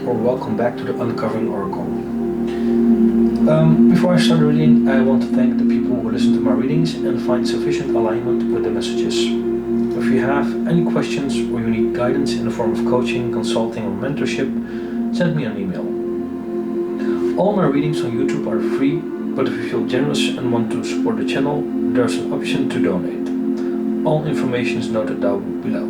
or welcome back to the Uncovering Oracle. Before I start the reading, I want to thank the people who listen to my readings and find sufficient alignment with the messages. If you have any questions or you need guidance in the form of coaching, consulting or mentorship, send me an email. All my readings on YouTube are free, but if you feel generous and want to support the channel, there's an option to donate. All information is noted down below.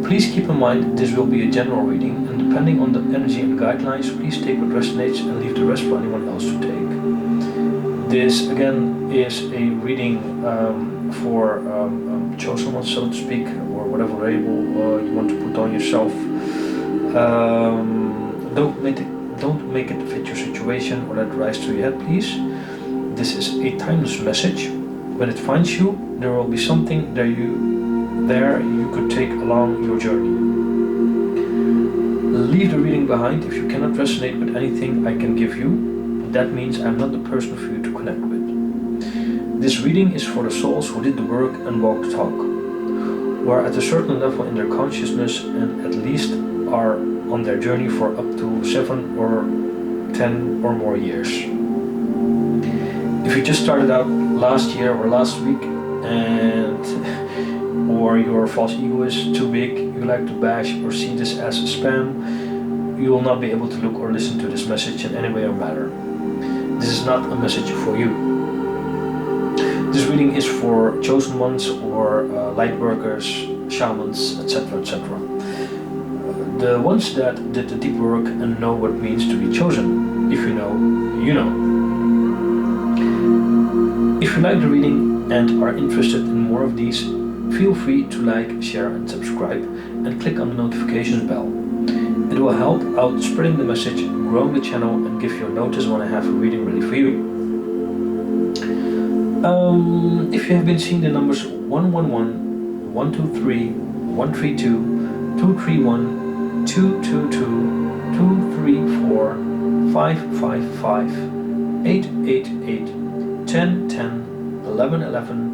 Please keep in mind this will be a general reading, and depending on the energy and guidelines, please take what resonates and leave the rest for anyone else to take. This again is a reading for chosen ones, so to speak, or whatever label you want to put on yourself. Don't make it fit your situation or let it rise to your head, please. This is a timeless message. When it finds you, there will be something there you could take along your journey. Leave the reading behind if you cannot resonate with anything I can give you. That means I'm not the person for you to connect with. This reading is for the souls who did the work and walked the talk, who are at a certain level in their consciousness and at least are on their journey for up to 7 or 10 or more years. If you just started out last year or last week or your false ego is too big, you like to bash or see this as spam, you will not be able to look or listen to this message in any way or matter. This is not a message for you. This reading is for chosen ones or light workers, shamans, etc. etc. The ones that did the deep work and know what it means to be chosen. If you know, you know. If you like the reading and are interested in more of these, feel free to like, share and subscribe and click on the notifications bell. It will help out spreading the message, growing the channel and give you a notice when I have a reading ready for you. If you have been seeing the numbers 111, 123, 132, 231, 222, 234, 555, 888, 1010, 1111,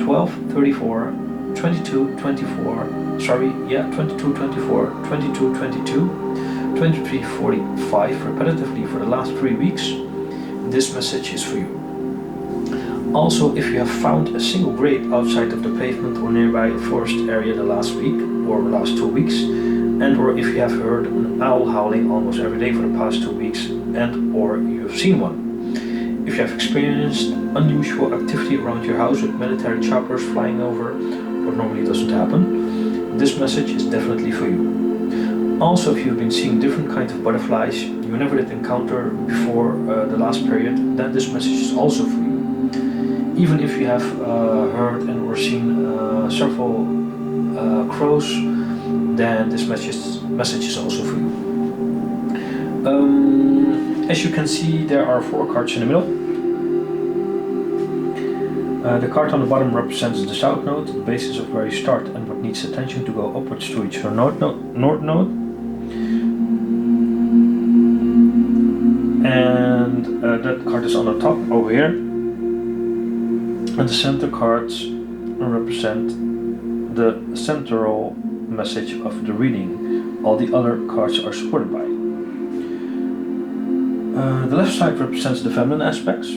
1234, 2224, 2224, 2222, 2345 repetitively for the last 3 weeks, this message is for you. Also, if you have found a single grave outside of the pavement or nearby a forest area the last week or the last 2 weeks, and or if you have heard an owl howling almost every day for the past 2 weeks and or you have seen one. If you have experienced unusual activity around your house with military choppers flying over, what normally doesn't happen, this message is definitely for you. Also, if you've been seeing different kinds of butterflies you never did encounter before the last period, then this message is also for you. Even if you have heard and or seen several crows, then this message is also for you. As you can see, there are 4 cards in the middle. The card on the bottom represents the South Node, the basis of where you start and what needs attention to go upwards to reach your North Node. And that card is on the top over here. And the center cards represent the central message of the reading. All the other cards are supported by. The left side represents the feminine aspects,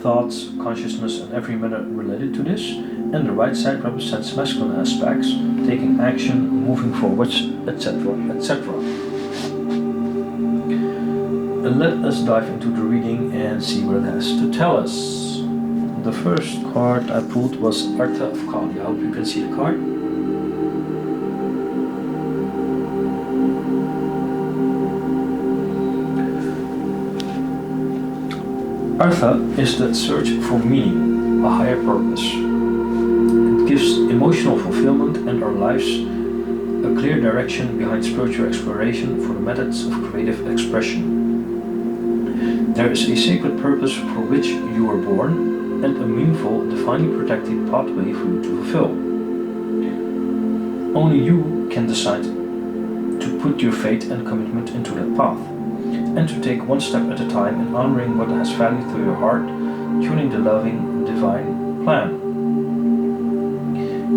thoughts, consciousness and every matter related to this, and the right side represents masculine aspects, taking action, moving forwards, etc. etc. Let us dive into the reading and see what it has to tell us. The first card I pulled was Artha of Kali. I hope you can see the card. Artha is the search for meaning, a higher purpose. It gives emotional fulfillment and our lives a clear direction behind spiritual exploration for the methods of creative expression. There is a sacred purpose for which you were born and a meaningful, divinely protected pathway for you to fulfill. Only you can decide to put your faith and commitment into that path, and to take one step at a time in honoring what has value to your heart, tuning the loving, divine plan.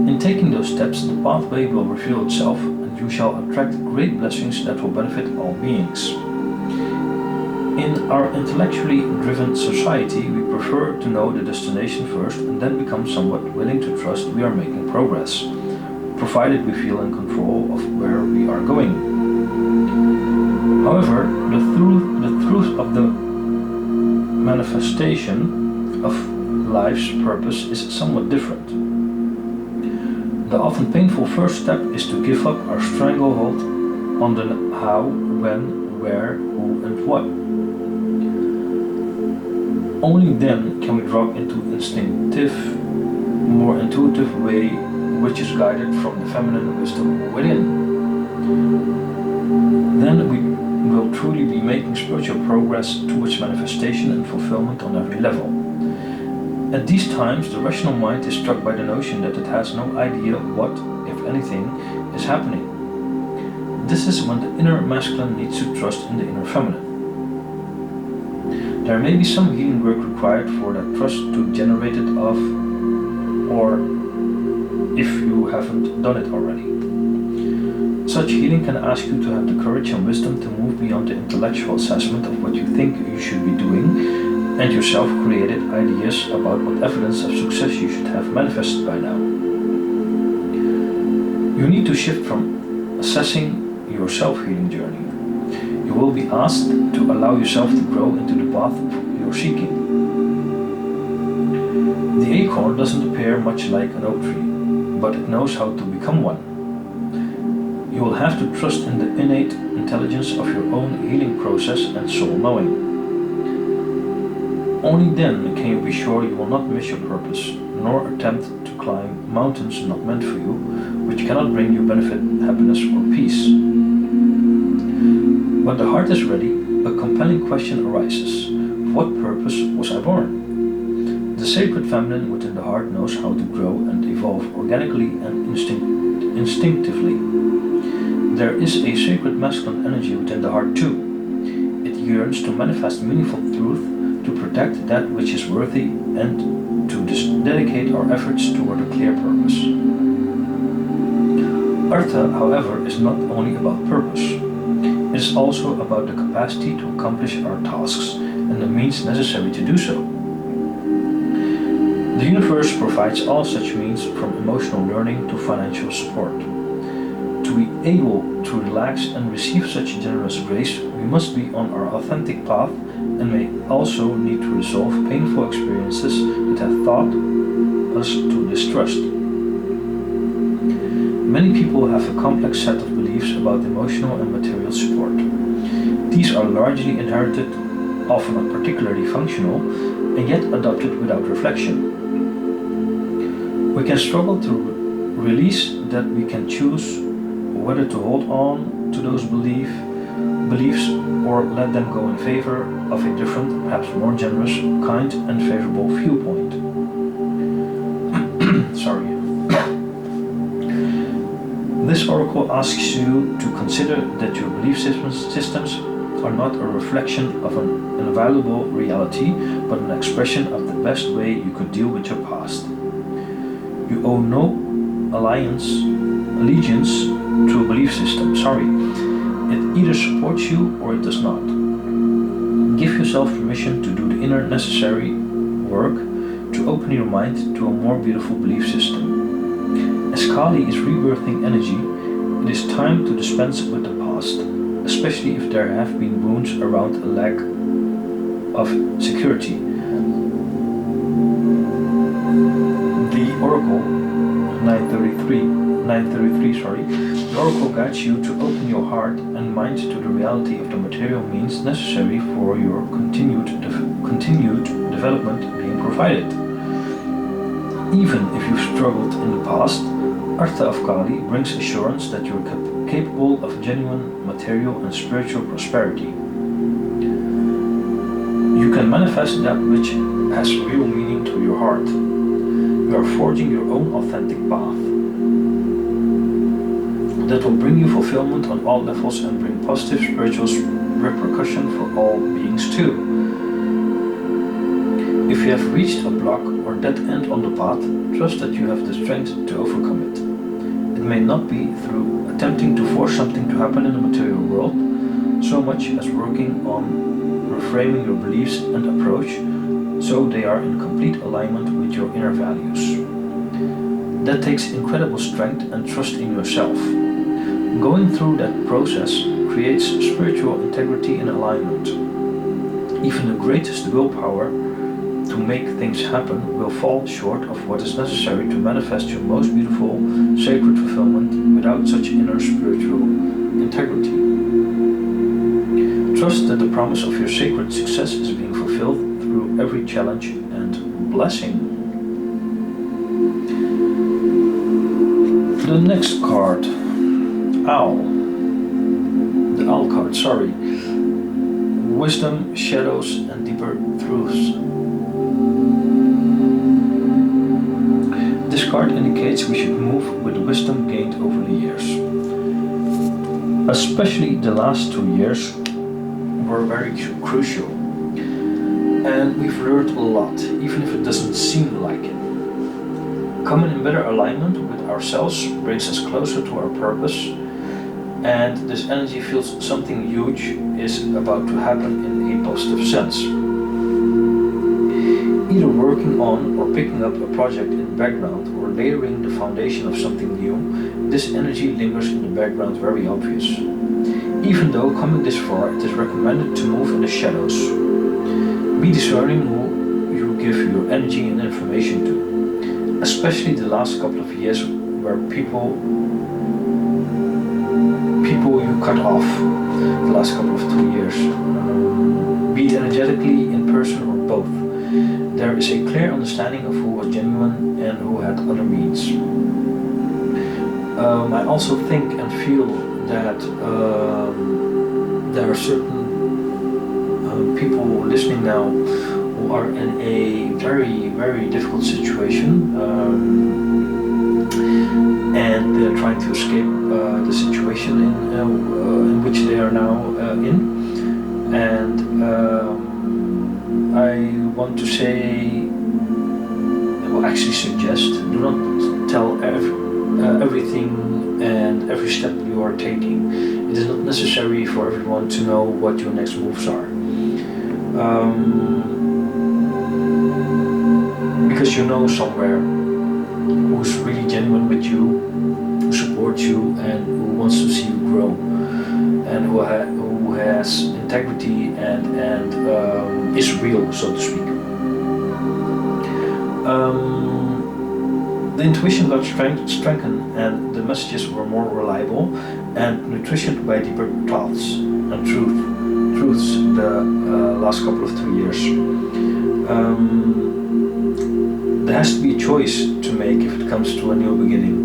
In taking those steps, the pathway will reveal itself and you shall attract great blessings that will benefit all beings. In our intellectually driven society, we prefer to know the destination first and then become somewhat willing to trust we are making progress, provided we feel in control of where we are going. However, the truth of the manifestation of life's purpose is somewhat different. The often painful first step is to give up our stranglehold on the how, when, where, who, and what. Only then can we drop into more intuitive way, which is guided from the feminine wisdom within. Then we will truly be making spiritual progress towards manifestation and fulfillment on every level. At these times, the rational mind is struck by the notion that it has no idea what, if anything, is happening. This is when the inner masculine needs to trust in the inner feminine. There may be some healing work required for that trust to generate it off, or if you haven't done it already. Such healing can ask you to have the courage and wisdom to move beyond the intellectual assessment of what you think you should be doing and your self-created ideas about what evidence of success you should have manifested by now. You need to shift from assessing your self-healing journey. You will be asked to allow yourself to grow into the path you're seeking. The acorn doesn't appear much like an oak tree, but it knows how to become one. You will have to trust in the innate intelligence of your own healing process and soul knowing. Only then can you be sure you will not miss your purpose, nor attempt to climb mountains not meant for you, which cannot bring you benefit, happiness, or peace. When the heart is ready, a compelling question arises: for what purpose was I born? The sacred feminine within the heart knows how to grow and evolve organically and instinctively. There is a sacred masculine energy within the heart too. It yearns to manifest meaningful truth, to protect that which is worthy, and to dedicate our efforts toward a clear purpose. Artha, however, is not only about purpose. It is also about the capacity to accomplish our tasks and the means necessary to do so. The universe provides all such means, from emotional learning to financial support. To be able to relax and receive such generous grace, we must be on our authentic path and may also need to resolve painful experiences that have taught us to distrust. Many people have a complex set of beliefs about emotional and material support. These are largely inherited, often not particularly functional, and yet adopted without reflection. We can struggle to release that. We can choose whether to hold on to those beliefs or let them go in favor of a different, perhaps more generous, kind and favorable viewpoint. Sorry. This oracle asks you to consider that your belief systems are not a reflection of an invaluable reality, but an expression of the best way you could deal with your past. You owe no allegiance to a belief system. It either supports you or it does not. Give yourself permission to do the inner necessary work to open your mind to a more beautiful belief system. As Kali is rebirthing energy, it is time to dispense with the past, especially if there have been wounds around a lack of security. The Oracle 933, the Oracle guides you to open your heart and mind to the reality of the material means necessary for your continued development being provided. Even if you've struggled in the past, Artha of Kali brings assurance that you are capable of genuine material and spiritual prosperity. You can manifest that which has real meaning to your heart. You are forging your own authentic path that will bring you fulfillment on all levels and bring positive spiritual repercussion for all beings too. If you have reached a block or dead end on the path, trust that you have the strength to overcome it. It It may not be through attempting to force something to happen in the material world, so much as working on reframing your beliefs and approach so they are in complete alignment with your inner values. That takes incredible strength and trust in yourself. Going through that process creates spiritual integrity and alignment. Even the greatest willpower to make things happen will fall short of what is necessary to manifest your most beautiful, sacred fulfillment without such inner spiritual integrity. Trust that the promise of your sacred success is being fulfilled through every challenge and blessing. The next card, Owl. The Owl card, sorry. Wisdom, shadows, and deeper truths. This card indicates we should move with wisdom gained over the years. Especially the last 2 years were very crucial. And we've learned a lot, even if it doesn't seem like it. Coming in better alignment with ourselves brings us closer to our purpose, and this energy feels something huge is about to happen in a positive sense. Either working on or picking up a project in the background or layering the foundation of something new, this energy lingers in the background, very obvious. Even though coming this far, it is recommended to move in the shadows. Be discerning who you give your energy and information to, especially the last couple of years where people you cut off, the last couple of 2 years, be it energetically, in person, or both. There is a clear understanding of who was genuine and who had other means. I also think and feel that there are certain people listening now who are in a very, very difficult situation, and they're trying to escape the situation in which they are now in. And I want to say, I will actually suggest, do not tell everything and every step you are taking. It is not necessary for everyone to know what your next moves are. Because you know somewhere who's really genuine with you, who supports you and who wants to see you grow, and who has integrity and is real, so to speak. The intuition got strengthened and the messages were more reliable and nutritioned by deeper thoughts and truths the last couple of 2 years. There has to be a choice to make if it comes to a new beginning.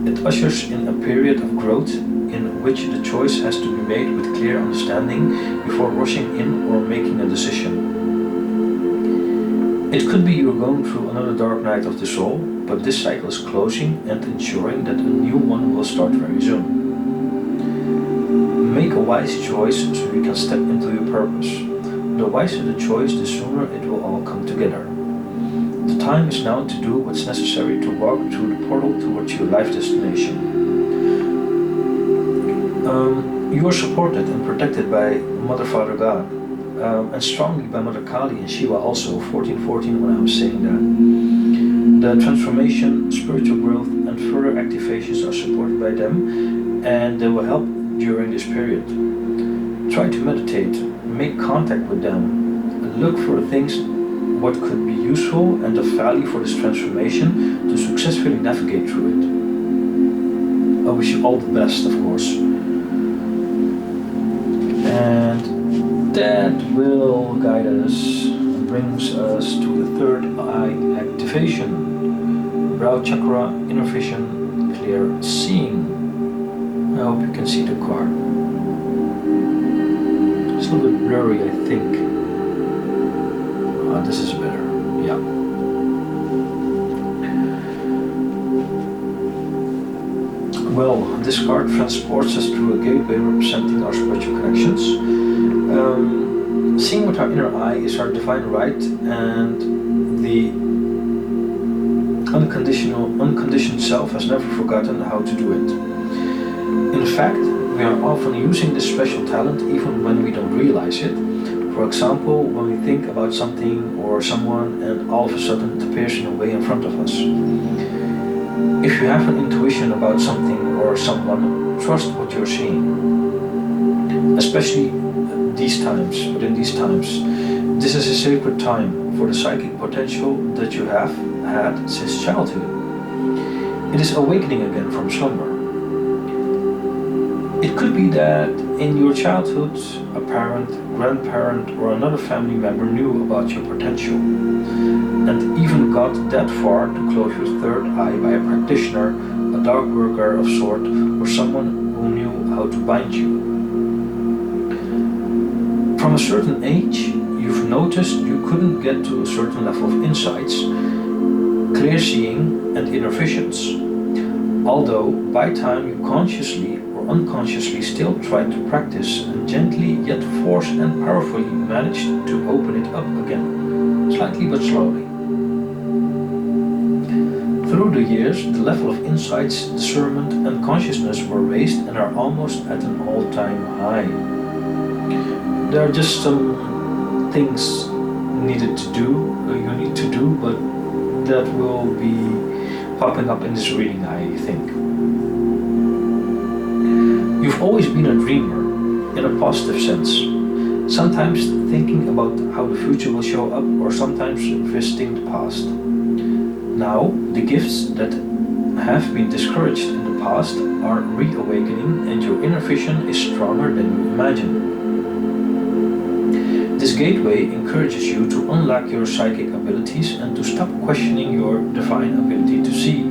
It ushers in a period of growth in which the choice has to be made with clear understanding before rushing in or making a decision. It could be you're going through another dark night of the soul, but this cycle is closing and ensuring that a new one will start very soon. Make a wise choice so you can step into your purpose. The wiser the choice, the sooner it will all come together. The time is now to do what's necessary to walk through the portal towards your life destination. You are supported and protected by Mother, Father, God, and strongly by Mother Kali and Shiva also, 1414 when I was saying that. The transformation, spiritual growth and further activations are supported by them, and they will help during this period. Try to meditate, make contact with them, and look for things what could be useful and of value for this transformation to successfully navigate through it. I wish you all the best, of course. And that will guide us and brings us to the third eye activation. Brow chakra, inner vision, clear seeing. I hope you can see the card. It's a little bit blurry, I think. This is better, yeah. Well, this card transports us through a gateway representing our spiritual connections. Seeing with our inner eye is our divine right and the unconditioned self has never forgotten how to do it. In fact, we are often using this special talent even when we don't realize it. For example, when we think about something or someone and all of a sudden it appears in a way in front of us. If you have an intuition about something or someone, trust what you're seeing. Especially within these times, this is a sacred time for the psychic potential that you have had since childhood. It is awakening again from slumber. It could be that in your childhood, a parent, grandparent, or another family member knew about your potential and even got that far to close your third eye by a practitioner, a dark worker of sort, or someone who knew how to bind you. From a certain age, you've noticed you couldn't get to a certain level of insights, clear seeing, and inner visions. Although by time you consciously or unconsciously still tried to practice and gently yet force and powerfully managed to open it up again, slightly but slowly. Through the years, the level of insights, discernment, and consciousness were raised and are almost at an all-time high. There are just some things you need to do, but that will be popping up in this reading, I think. You've always been a dreamer, in a positive sense, sometimes thinking about how the future will show up or sometimes visiting the past. Now, the gifts that have been discouraged in the past are reawakening and your inner vision is stronger than you imagine. This gateway encourages you to unlock your psychic abilities and to stop questioning your divine ability to see.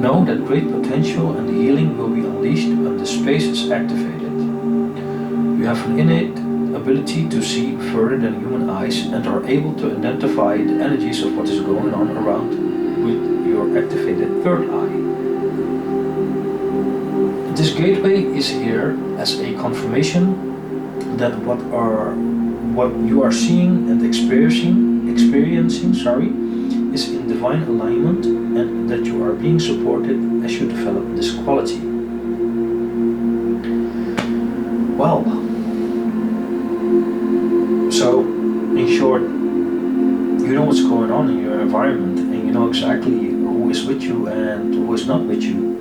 Know that great potential and healing will be unleashed when the space is activated. You have an innate ability to see further than human eyes and are able to identify the energies of what is going on around with your activated third eye. This gateway is here as a confirmation that what you are seeing and experiencing is in divine alignment and that you are being supported as you develop this quality. Well, so in short, you know what's going on in your environment and you know exactly who is with you and who is not with you.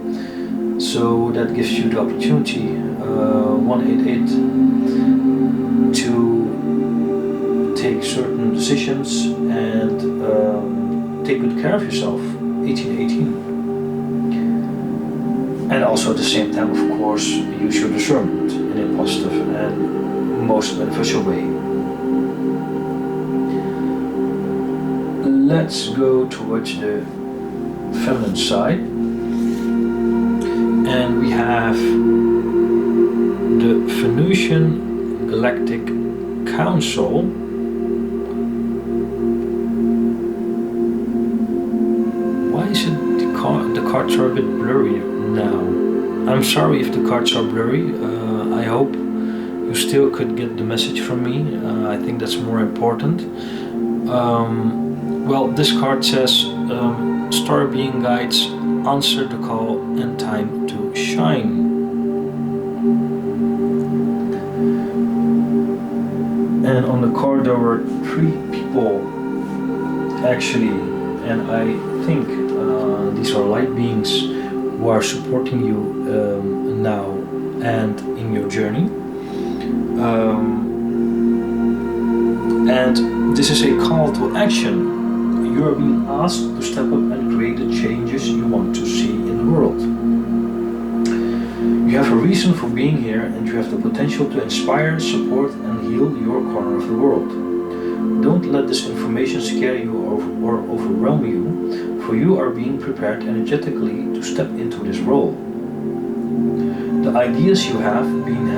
So that gives you the opportunity, 188, to take certain decisions and take good care of yourself, 1818. And also at the same time, of course, use your discernment in a positive and most beneficial way. Let's go towards the feminine side. And we have the Venusian Galactic Council. Why is it the cards are a bit blurry now? I'm sorry if the cards are blurry. I hope you still could get the message from me. I think that's more important. Well, this card says Star Being Guides, answer the call and time to shine. And on the card there were 3 people actually, and I think these are light beings who are supporting you now and in your journey. And this is a call to action. You are being asked to step up and create the changes you want to see in the world. You have a reason for being here and you have the potential to inspire, support and heal your corner of the world. Don't let this information scare you or overwhelm you, for you are being prepared energetically to step into this role. The ideas you have been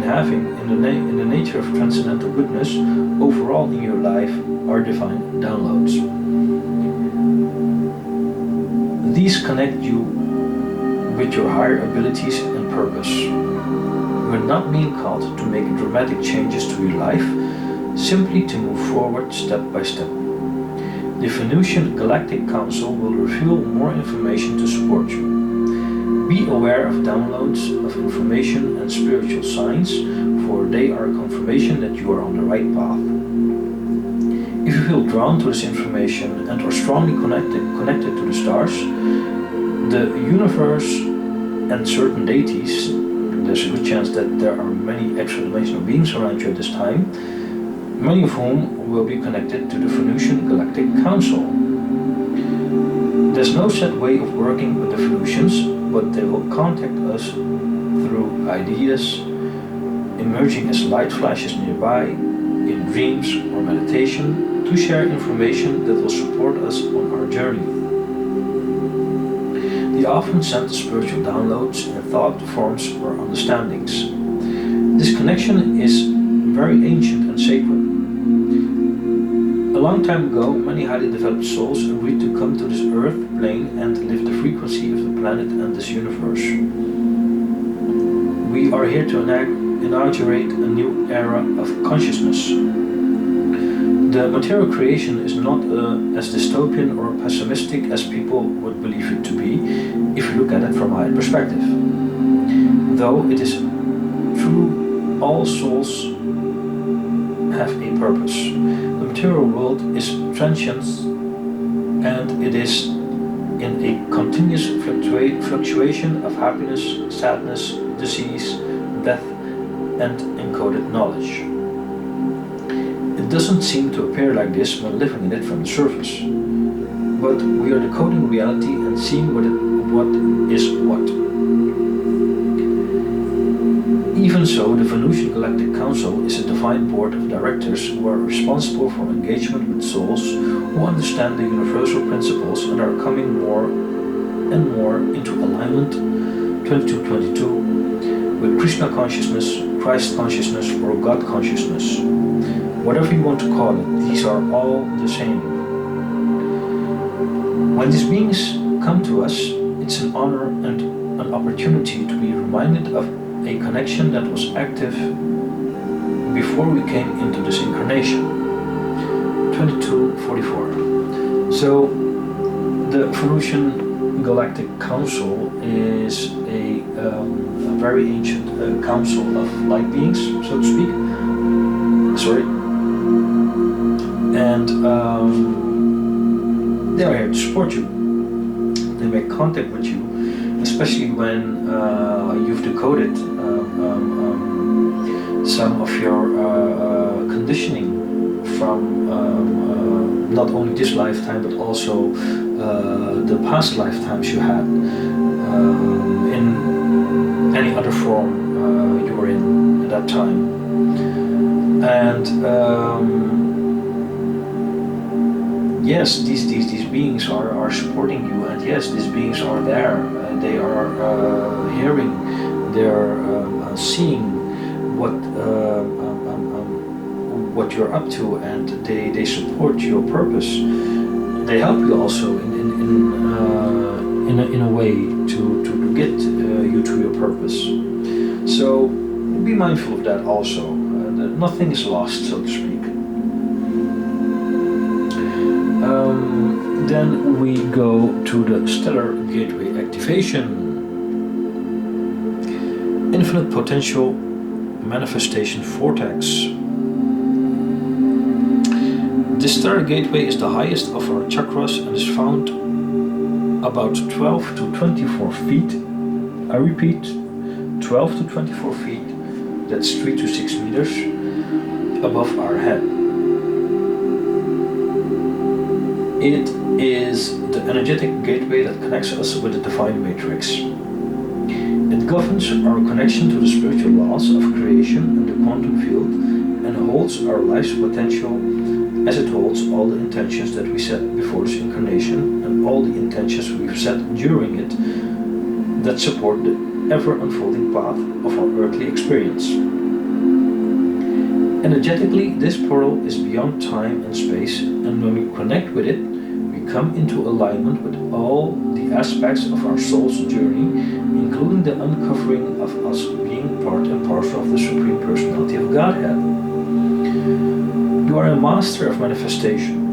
having in the nature of transcendental goodness overall in your life are divine downloads. These connect you with your higher abilities and purpose. You are not being called to make dramatic changes to your life, simply to move forward step by step. The Venusian Galactic Council will reveal more information to support you. Be aware of downloads of information and spiritual signs, for they are a confirmation that you are on the right path. If you feel drawn to this information and are strongly connected to the stars, the universe, and certain deities, there's a good chance that there are many extra-dimensional beings around you at this time, many of whom will be connected to the Venusian Galactic Council. There's no set way of working with the Venusians, but they will contact us through ideas, emerging as light flashes nearby, in dreams or meditation, to share information that will support us on our journey. They often send spiritual downloads in thought forms or understandings. This connection is very ancient and sacred. A long time ago, many highly developed souls agreed to come to this earth plane and live the frequency of the planet and this universe. We are here to inaugurate a new era of consciousness. The material creation is not as dystopian or pessimistic as people would believe it to be if you look at it from a higher perspective. Though it is true, all souls have a purpose. The material world is transient and it is in a continuous fluctuation of happiness, sadness, disease, death, and encoded knowledge. It doesn't seem to appear like this when living in it from the surface, but we are decoding reality and seeing what is what. Even so, the Venusian Galactic Council is a divine board of directors who are responsible for engagement with souls who understand the universal principles and are coming more and more into alignment 2222 with Krishna consciousness, Christ consciousness, or God consciousness. Whatever you want to call it, these are all the same. When these beings come to us, it's an honor and an opportunity to be reminded of a connection that was active before we came into this incarnation. 2244. So, the Venusian Galactic Council is a very ancient council of light beings, so to speak. Sorry. And they are here to support you. They make contact with you, especially when you've decoded some of your conditioning from not only this lifetime but also the past lifetimes you had in any other form you were in at that time. And yes, these beings are supporting you, and yes, these beings are there. They are hearing, they are seeing what you're up to, and they support your purpose. They help you also in a way to get you to your purpose. So be mindful of that also. Nothing is lost, so to speak. Then we go to the Stellar Gateway activation. Infinite Potential Manifestation Vortex. This Stellar Gateway is the highest of our chakras and is found about 12 to 24 feet. I repeat, 12 to 24 feet, that's 3 to 6 meters above our head. It is the energetic gateway that connects us with the divine matrix. It governs our connection to the spiritual laws of creation and the quantum field, and holds our life's potential as it holds all the intentions that we set before this incarnation and all the intentions we've set during it that support the ever-unfolding path of our earthly experience. Energetically, this portal is beyond time and space, and when we connect with it, we come into alignment with all the aspects of our soul's journey, including the uncovering of us being part and parcel of the Supreme Personality of Godhead. You are a master of manifestation.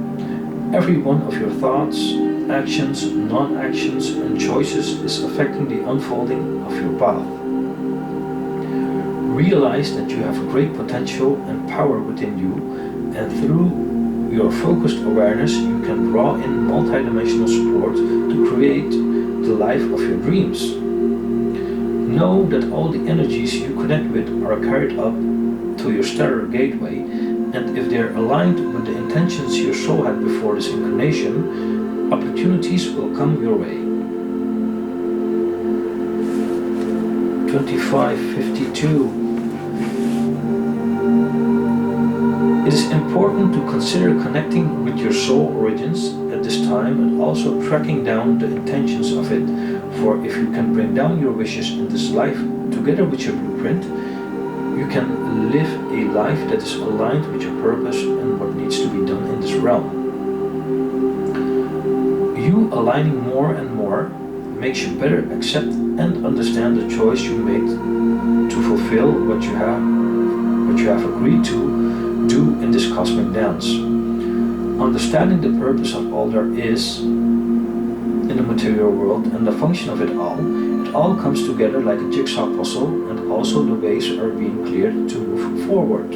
Every one of your thoughts, actions, non-actions, and choices is affecting the unfolding of your path. Realize that you have great potential and power within you, and through your focused awareness you can draw in multidimensional support to create the life of your dreams. Know that all the energies you connect with are carried up to your stellar gateway, and if they are aligned with the intentions your soul had before this incarnation, opportunities will come your way. 2552. It is important to consider connecting with your soul origins at this time and also tracking down the intentions of it, for if you can bring down your wishes in this life together with your blueprint, you can live a life that is aligned with your purpose and what needs to be done in this realm. You aligning more and more makes you better accept and understand the choice you made to fulfill what you have agreed to do in this cosmic dance. Understanding the purpose of all there is in the material world and the function of it all comes together like a jigsaw puzzle, and also the ways are being cleared to move forward.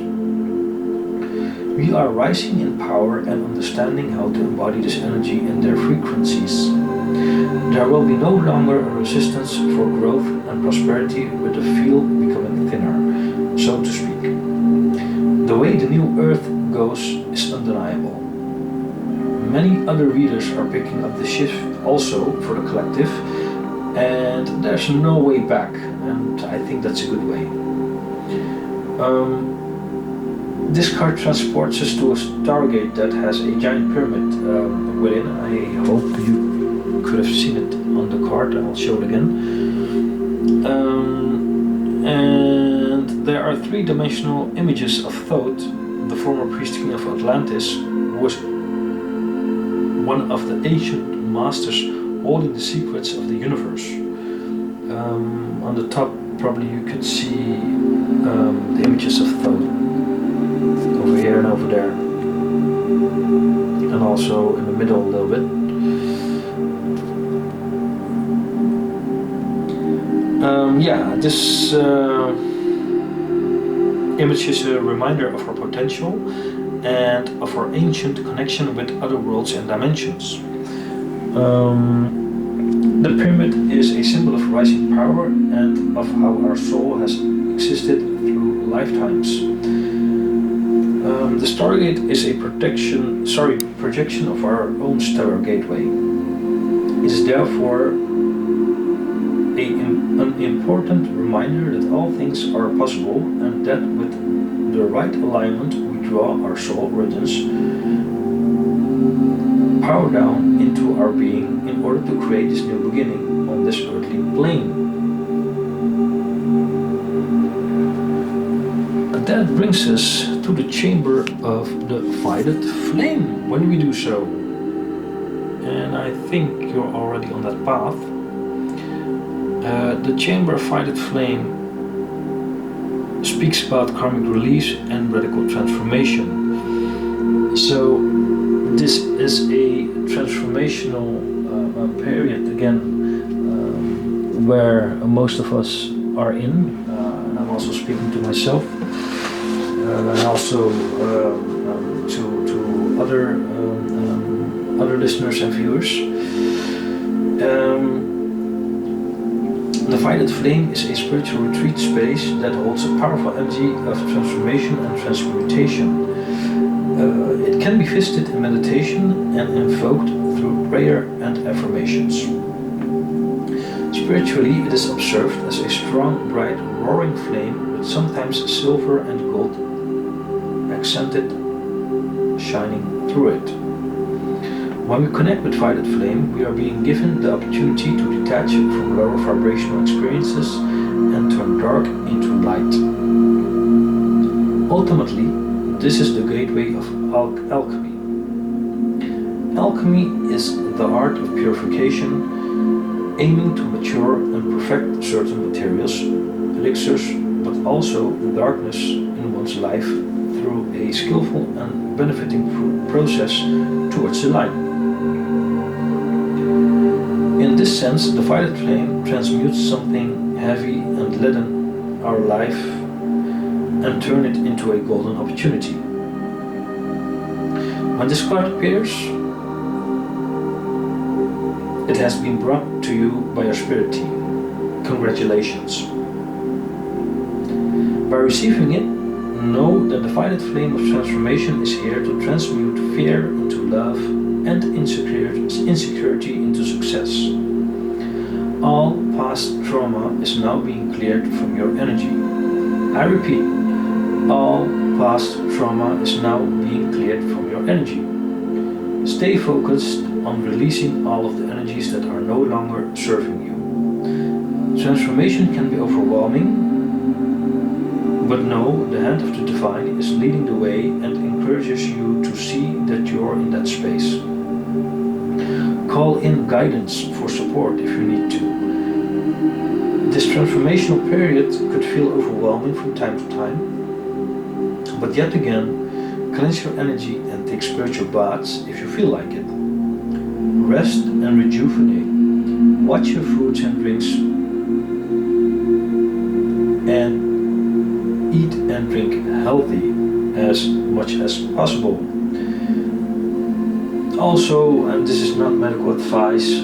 We are rising in power and understanding how to embody this energy in their frequencies. There will be no longer a resistance for growth and prosperity, with the field becoming thinner, so to speak. The way the new earth goes is undeniable. Many other readers are picking up the shift also for the collective, and there's no way back, and I think that's a good way. This card transports us to a stargate that has a giant pyramid within. I hope you could have seen it on the card, I'll show it again. And there are three-dimensional images of Thoth, the former priest king of Atlantis, who was one of the ancient masters holding the secrets of the universe. On the top probably you could see the images of Thoth, over here and over there, and also in the middle a little bit. This image is a reminder of our potential and of our ancient connection with other worlds and dimensions. The pyramid is a symbol of rising power and of how our soul has existed through lifetimes. The Stargate is a projection of our own stellar gateway. It is therefore an important reminder that all things are possible, and that with the right alignment we draw our soul origins power down into our being in order to create this new beginning on this earthly plane. And that brings us to the chamber of the violet flame when we do so. And I think you're already on that path. The chamber of violet flame speaks about karmic release and radical transformation. So this is a transformational period again, where most of us are in. I'm also speaking to myself, and also to other listeners and viewers. The Violet Flame is a spiritual retreat space that holds a powerful energy of transformation and transmutation. It can be visited in meditation and invoked through prayer and affirmations. Spiritually, it is observed as a strong, bright, roaring flame with sometimes silver and gold accented shining through it. When we connect with Violet Flame, we are being given the opportunity to detach from lower vibrational experiences and turn dark into light. Ultimately, this is the gateway of alchemy. Alchemy is the art of purification, aiming to mature and perfect certain materials, elixirs, but also the darkness in one's life through a skillful and benefiting process towards the light. In this sense, the violet flame transmutes something heavy and leaden, our life, and turn it into a golden opportunity. When this card appears, it has been brought to you by your spirit team. Congratulations. By receiving it, know that the violet flame of transformation is here to transmute fear into love and insecurity into success. All past trauma is now being cleared from your energy. I repeat, all past trauma is now being cleared from your energy. Stay focused on releasing all of the energies that are no longer serving you. Transformation can be overwhelming, but know the hand of the divine is leading the way and encourages you to see that you're in that space. Call in guidance for support if you need to. This transformational period could feel overwhelming from time to time, but yet again, cleanse your energy and take spiritual baths if you feel like it. Rest and rejuvenate. Watch your foods and drinks and eat and drink healthy as much as possible. Also, and this is not medical advice,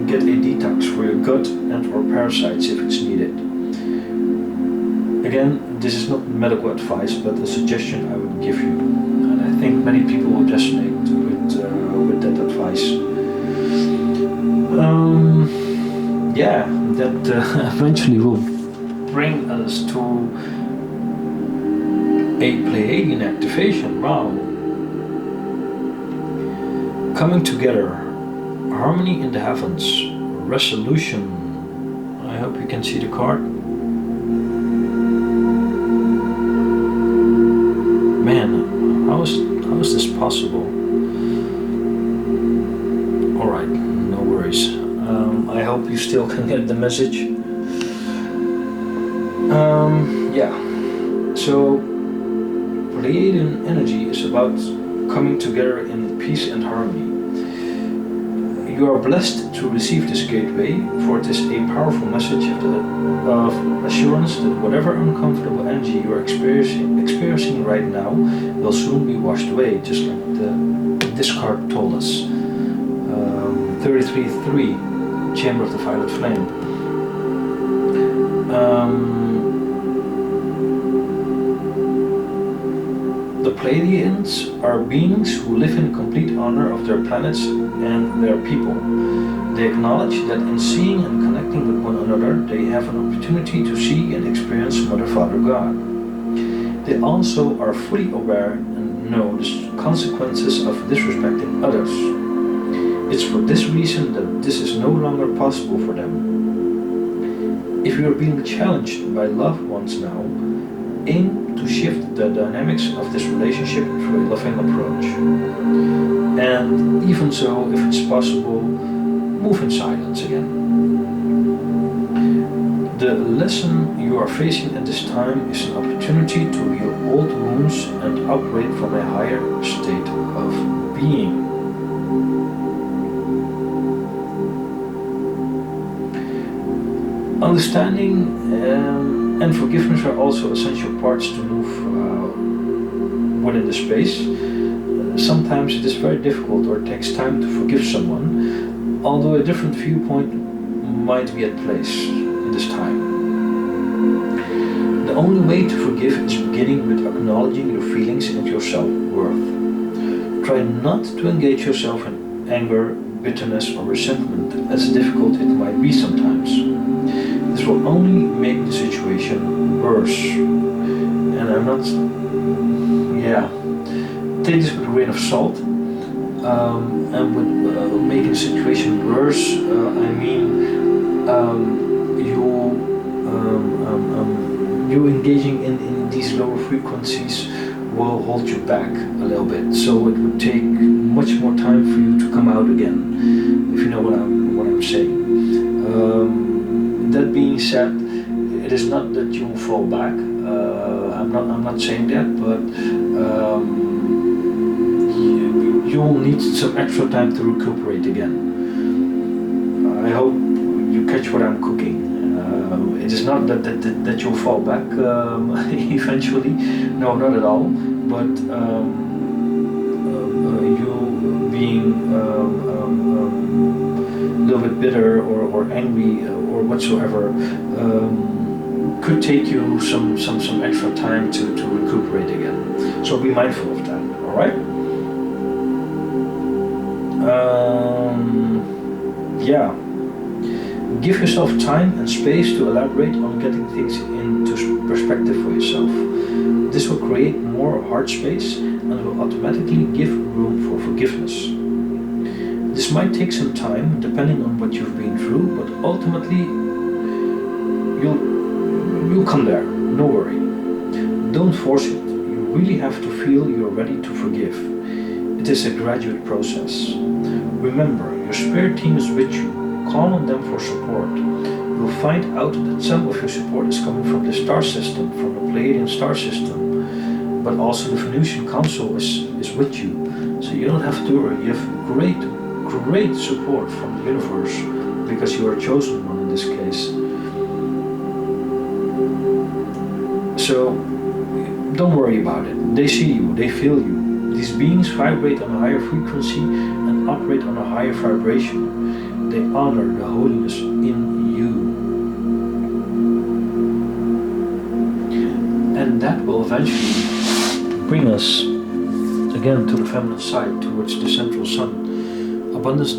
get a detox for your gut and or parasites if it's needed. Again, this is not medical advice, but a suggestion I would give you, and I think many people will resonate with that advice. That eventually will bring us to a Pleiadian activation. Wow. Coming together, harmony in the heavens, resolution. I hope you can see the card. Man, how is this possible? Alright, no worries. I hope you still can get the message. So Pleiadian energy is about coming together in peace and harmony. You are blessed to receive this gateway, for it is a powerful message of assurance that whatever uncomfortable energy you are experiencing right now will soon be washed away, just like this card told us. 33-3, Chamber of the Violet Flame. The Pleiadians are beings who live in complete honor of their planets and their people. They acknowledge that in seeing and connecting with one another, they have an opportunity to see and experience Mother, Father, God. They also are fully aware and know the consequences of disrespecting others. It's for this reason that this is no longer possible for them. If you are being challenged by loved ones now, aim to shift the dynamics of this relationship through a loving approach. And even so, if it's possible, move in silence again. The lesson you are facing at this time is an opportunity to heal old wounds and operate from a higher state of being. Understanding and forgiveness are also essential parts to move within the space. Sometimes it is very difficult or it takes time to forgive someone, although a different viewpoint might be at place in this time. The only way to forgive is beginning with acknowledging your feelings and your self-worth. Try not to engage yourself in anger, bitterness or resentment, as difficult it might be sometimes. This will only make the situation worse. And I'm not, take this with a grain of salt. And with making the situation worse, I mean you engaging in these lower frequencies will hold you back a little bit. So it would take much more time for you to come out again, if you know what I'm saying. That being said, it is not that you will fall back. I'm not saying that, but you will need some extra time to recuperate again. I hope you catch what I'm cooking. It is not that you'll fall back eventually. No, not at all. But you being a little bit bitter or angry or whatsoever could take you some extra time to recuperate again. So be mindful of that. All right. Yeah. Give yourself time and space to elaborate on getting things into perspective for yourself. This will create more heart space and will automatically give room for forgiveness. This might take some time depending on what you've been through, but ultimately you'll come there, no worry. Don't force it. You really have to feel you're ready to forgive. It is a gradual process. Remember, your spirit team is with you. Call on them for support. You'll find out that some of your support is coming from the star system, from the Pleiadian star system, but also the Venusian Council is with you. So you don't have to worry. You have great support from the universe because you are a chosen one in this case. So don't worry about it. They see you, they feel you. These beings vibrate on a higher frequency and operate on a higher vibration. They honor the holiness in you. And that will eventually bring us again to the feminine side, towards the central sun. Abundance,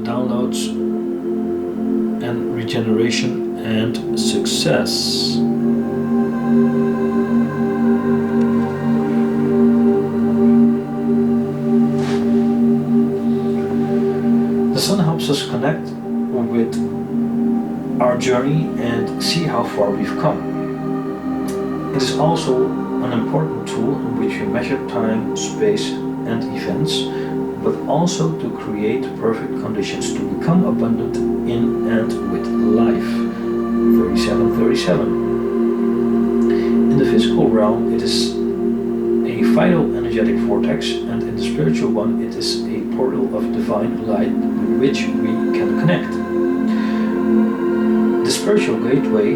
downloads, and regeneration and success. The sun helps us connect with our journey and see how far we've come. It is also an important tool in which we measure time, space, and events, but also to create perfect conditions to become abundant in and with life. 3737. In the physical realm, it is a vital energetic vortex, and in the spiritual one, it is a portal of divine light with which we can connect. The spiritual gateway,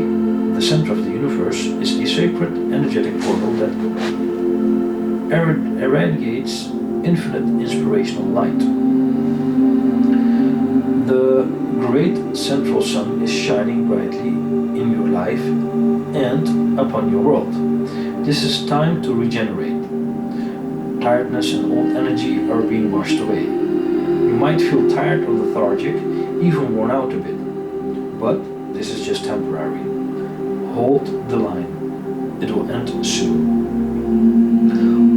the center of the universe, is a sacred energetic portal that irradiates infinite inspirational light. The great central sun is shining brightly in your life and upon your world. This is time to regenerate. Tiredness and old energy are being washed away. You might feel tired or lethargic, even worn out a bit, but this is just temporary. Hold the line. It will end soon.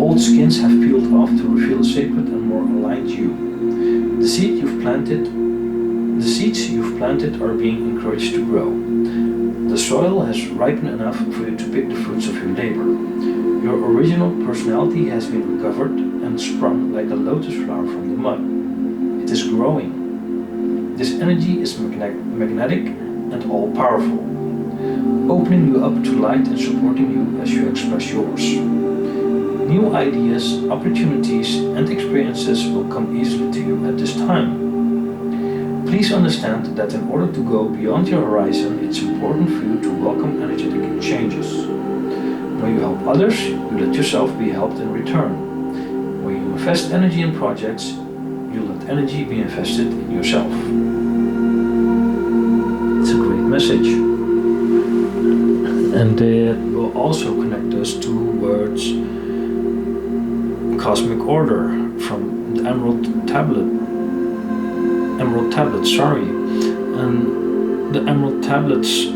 Old skins have peeled off to reveal a sacred and more aligned you. The seeds you've planted are being encouraged to grow. The soil has ripened enough for you to pick the fruits of your labor. Your original personality has been recovered and sprung like a lotus flower from the mud. It is growing. This energy is magnetic and all-powerful, opening you up to light and supporting you as you express yours. New ideas, opportunities, and experiences will come easily to you at this time. Please understand that in order to go beyond your horizon, it's important for you to welcome energetic changes. When you help others, you let yourself be helped in return. When you invest energy in projects, you let energy be invested in yourself. It's a great message. And it will also connect us towards cosmic order from the Emerald Tablet, and the Emerald Tablets,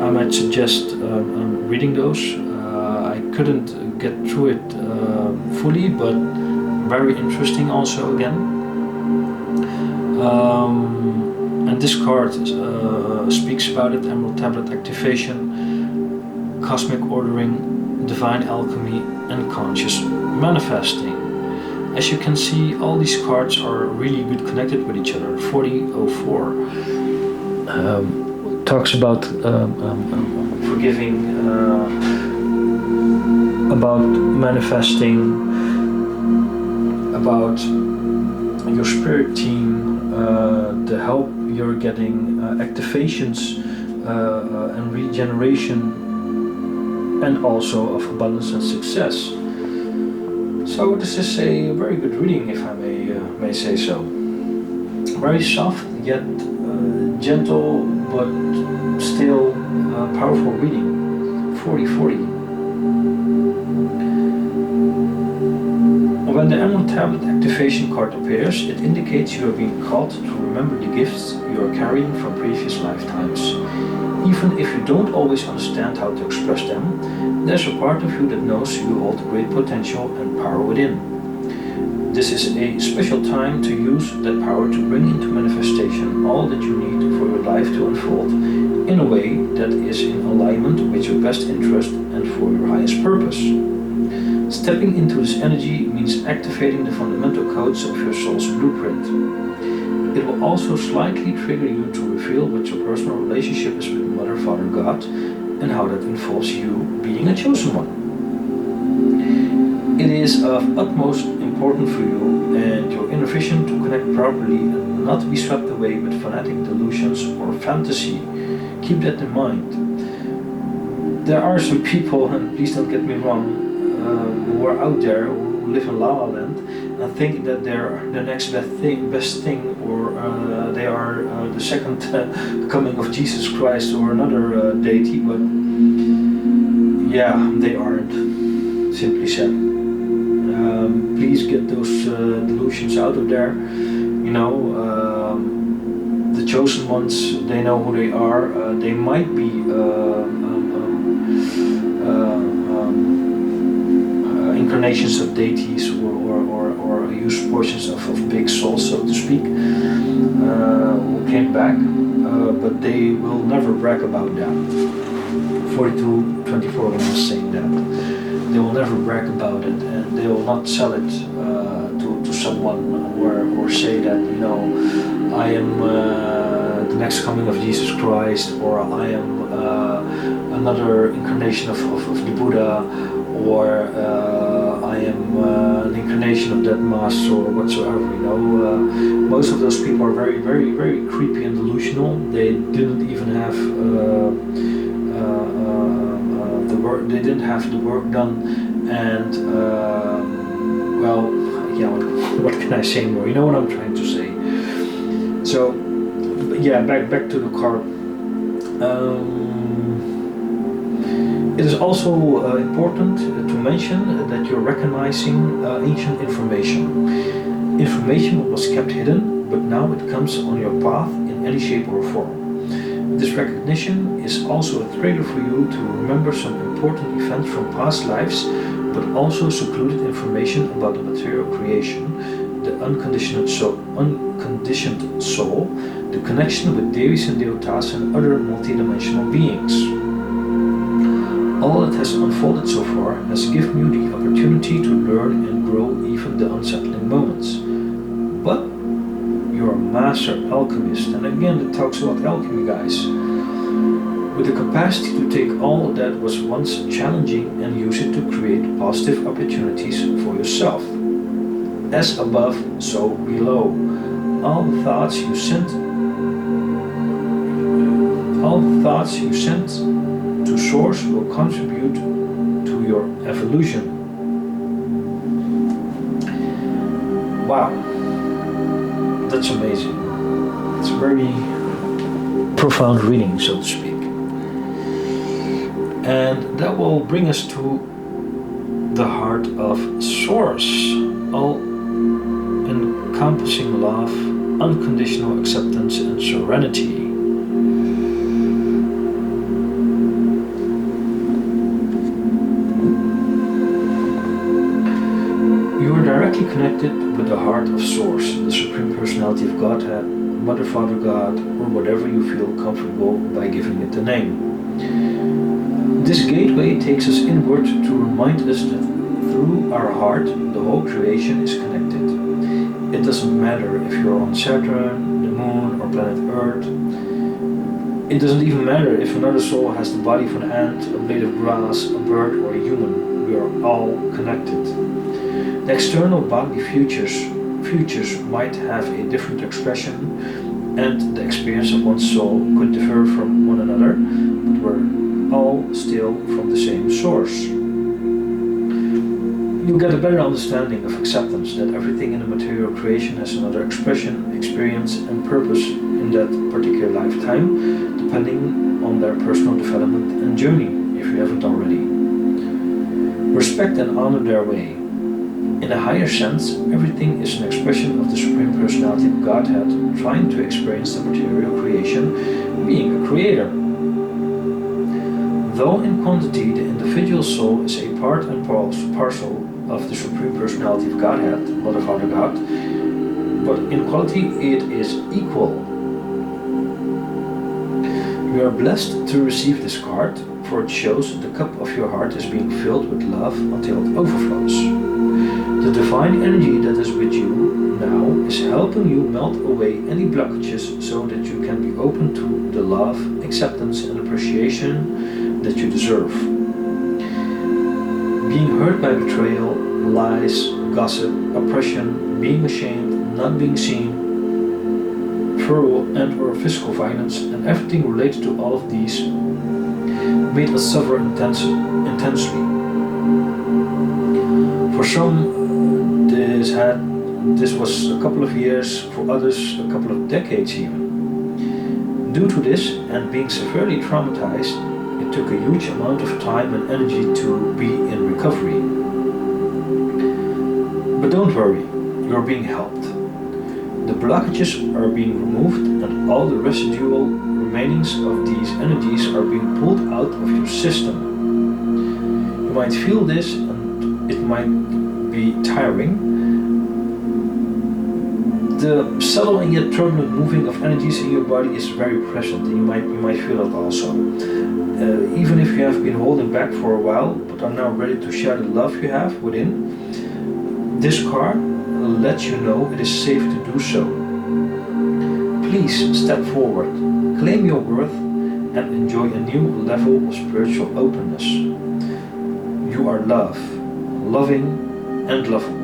I might suggest reading those. I couldn't get through it fully, but very interesting also again. And this card speaks about it: Emerald Tablet activation, cosmic ordering, divine alchemy, and conscious manifesting. As you can see, all these cards are really good connected with each other. 4004. talks about forgiving, about manifesting, about your spirit team, the help you're getting, activations and regeneration, and also of abundance and success. So this is a very good reading, if I may say so. Very soft yet gentle, but still powerful reading. 40-40. When the Emerald Tablet activation card appears, it indicates you are being called to remember the gifts you are carrying from previous lifetimes. Even if you don't always understand how to express them, there's a part of you that knows you hold great potential and power within. This is a special time to use that power to bring into manifestation all that you need for your life to unfold in a way that is in alignment with your best interest and for your highest purpose. Stepping into this energy means activating the fundamental codes of your soul's blueprint. It will also slightly trigger you to reveal what your personal relationship is with Mother, Father, God, and how that involves you being a chosen one. It is of utmost importance for you and your inner vision to connect properly and not be swept away with fanatic delusions or fantasy. Keep that in mind. There are some people, and please don't get me wrong, who are out there who live in La La Land and think that they're the next best thing, or they are the second coming of Jesus Christ or another deity, but yeah, they aren't, simply said. Please get those delusions out of there. You know, the chosen ones, they know who they are. They might be incarnations of deities or used portions of big souls, so to speak, who came back, but they will never brag about that. 42-24 when I was saying that. They will never brag about it, and they will not sell it to someone or say that, you know, I am the next coming of Jesus Christ, or I am another incarnation of the Buddha, or I am an incarnation of that master, or whatsoever, you know. Most of those people are very, very, very creepy and delusional. They didn't even have the work. They didn't have the work done, and well, yeah. What can I say more? You know what I'm trying to say. So, yeah, back to the card. It is also important to mention that you're recognizing ancient information. Information was kept hidden, but now it comes on your path in any shape or form. This recognition is also a trigger for you to remember some important events from past lives, but also secluded information about the material creation, the unconditioned soul, the connection with Devis and Deotas and other multidimensional beings. All that has unfolded so far has given you the opportunity to learn and grow even the unsettling moments. But you're a master alchemist, and again it talks about alchemy, guys, with the capacity to take all that was once challenging and use it to create positive opportunities for yourself. As above, so below. All the thoughts you sent to Source will contribute to your evolution. Wow, that's amazing. It's a very profound reading, so to speak. And that will bring us to the heart of Source, all-encompassing love, unconditional acceptance, and serenity. Directly connected with the heart of Source, the Supreme Personality of Godhead, Mother, Father, God, or whatever you feel comfortable by giving it a name. This gateway takes us inward to remind us that through our heart, the whole creation is connected. It doesn't matter if you're on Saturn, the Moon, or planet Earth. It doesn't even matter if another soul has the body of an ant, a blade of grass, a bird, or a human. We are all connected. The external bodily futures might have a different expression, and the experience of one's soul could differ from one another, but we're all still from the same source. You'll get a better understanding of acceptance that everything in the material creation has another expression, experience, and purpose in that particular lifetime, depending on their personal development and journey, if you haven't already. Respect and honor their way. In a higher sense, everything is an expression of the Supreme Personality of Godhead trying to experience the material creation, being a creator. Though in quantity the individual soul is a part and parcel of the Supreme Personality of Godhead, Mother, Father, God, but in quality it is equal. You are blessed to receive this card, for it shows the cup of your heart is being filled with love until it overflows. The divine energy that is with you now is helping you melt away any blockages so that you can be open to the love, acceptance, and appreciation that you deserve. Being hurt by betrayal, lies, gossip, oppression, being ashamed, not being seen, verbal and or physical violence, and everything related to all of these made us suffer intensely. For some, this was a couple of years, for others a couple of decades even. Due to this and being severely traumatized, it took a huge amount of time and energy to be in recovery. But don't worry, you're being helped. The blockages are being removed and all the residual remainings of these energies are being pulled out of your system. You might feel this and it might be tiring. The subtle and yet turbulent moving of energies in your body is very present, and you might feel it also. Even if you have been holding back for a while, but are now ready to share the love you have within, this card lets you know it is safe to do so. Please step forward, claim your worth, and enjoy a new level of spiritual openness. You are love, loving, and lovable.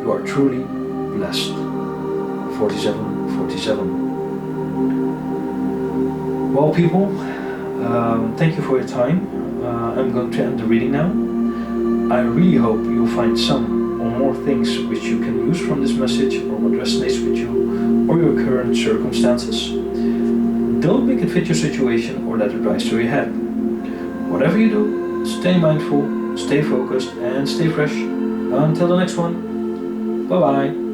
You are truly blessed. 4747. Well, people, thank you for your time. I'm going to end the reading now. I really hope you'll find some or more things which you can use from this message or what resonates with you or your current circumstances. Don't make it fit your situation or let it rise to your head. Whatever you do, stay mindful, stay focused, and stay fresh. Until the next one. Bye-bye.